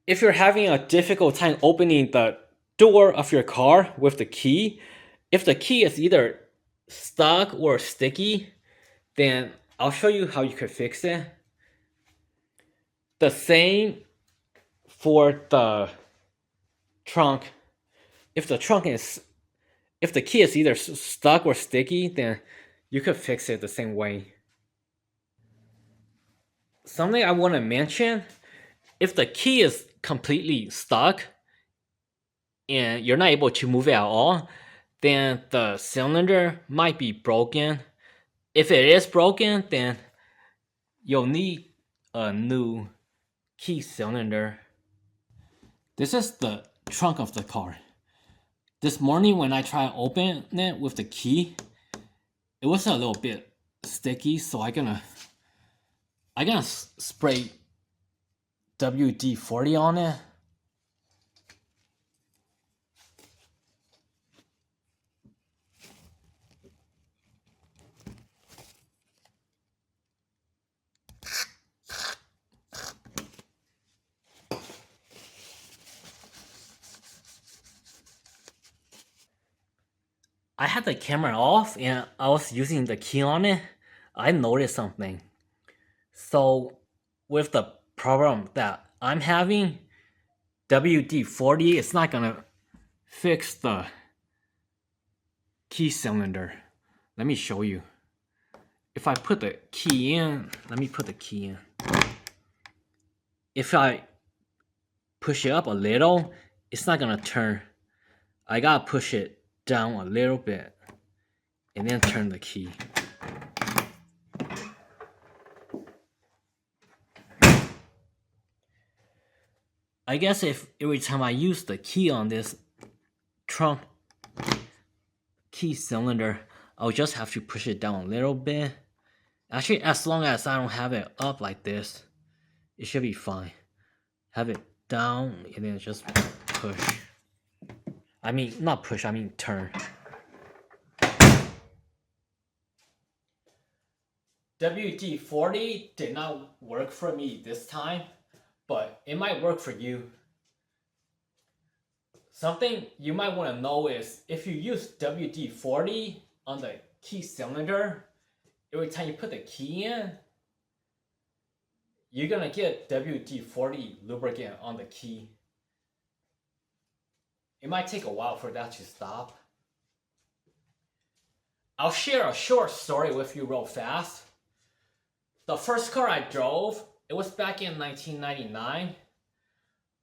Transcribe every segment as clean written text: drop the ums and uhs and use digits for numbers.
if you're having a difficult time opening the door of your car with the key, if the key is either stuck or sticky, then I'll show you how you could fix it. The same for the trunk. If the trunk is, if the key is either stuck or sticky, then you could fix it the same way. Something I want to mention, if the key is completely stuck and you're not able to move it at all, then the cylinder might be broken. If it is broken, then you'll need a new key cylinder. This is the trunk of the car. This morning when I tried opening it with the key, it was a little bit sticky, so I'm gonna spray WD-40 on it. I had the camera off and I was using the key on it. I noticed something. So with the problem that I'm having, WD-40 is not gonna fix the key cylinder. Let me show you. If I put the key in, let me put the key in. If I push it up a little, it's not gonna turn. I gotta push it down a little bit and then turn the key. I guess if every time I use the key on this trunk key cylinder, I'll just have to push it down a little bit. Actually, as long as I don't have it up like this, it should be fine. Have it down and then just push. I mean, not push, I mean turn. WD-40 did not work for me this time, but it might work for you. Something you might want to know is if you use WD-40 on the key cylinder, every time you put the key in, you're gonna get WD-40 lubricant on the key. It might take a while for that to stop. I'll share a short story with you real fast. The first car I drove, it was back in 1999.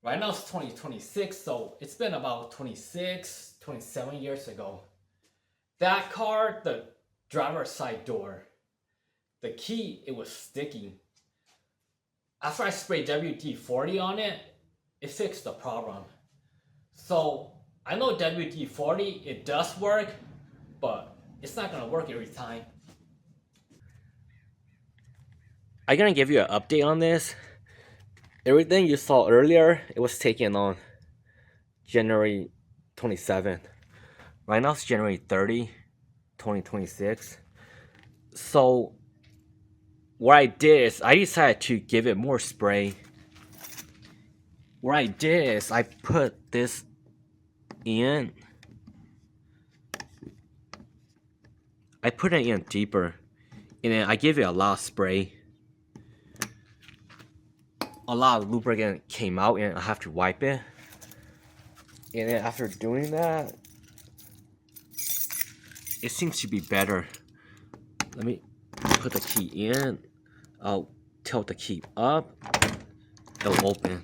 Right now it's 2026, so it's been about 26, 27 years ago. That car, the driver's side door, the key, it was sticky. After I sprayed WD-40 on it, it fixed the problem. So I know WD-40, it does work, but it's not gonna work every time. I'm gonna give you an update on this. Everything you saw earlier, it was taken on January 27th. Right now it's January 30, 2026. So what I did is I decided to give it more spray. What I did is I put this in. I put it in deeper, and then I give it a lot of spray. A lot of lubricant came out, and I have to wipe it. And then after doing that, it seems to be better. Let me put the key in. I'll tilt the key up. It'll open.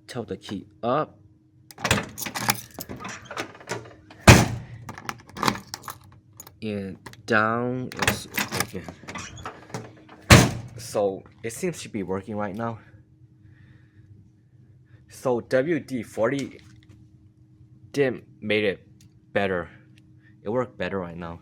Tilt the key up. And down, it's open. So it seems to be working right now. So WD-40 did made it better. It worked better right now.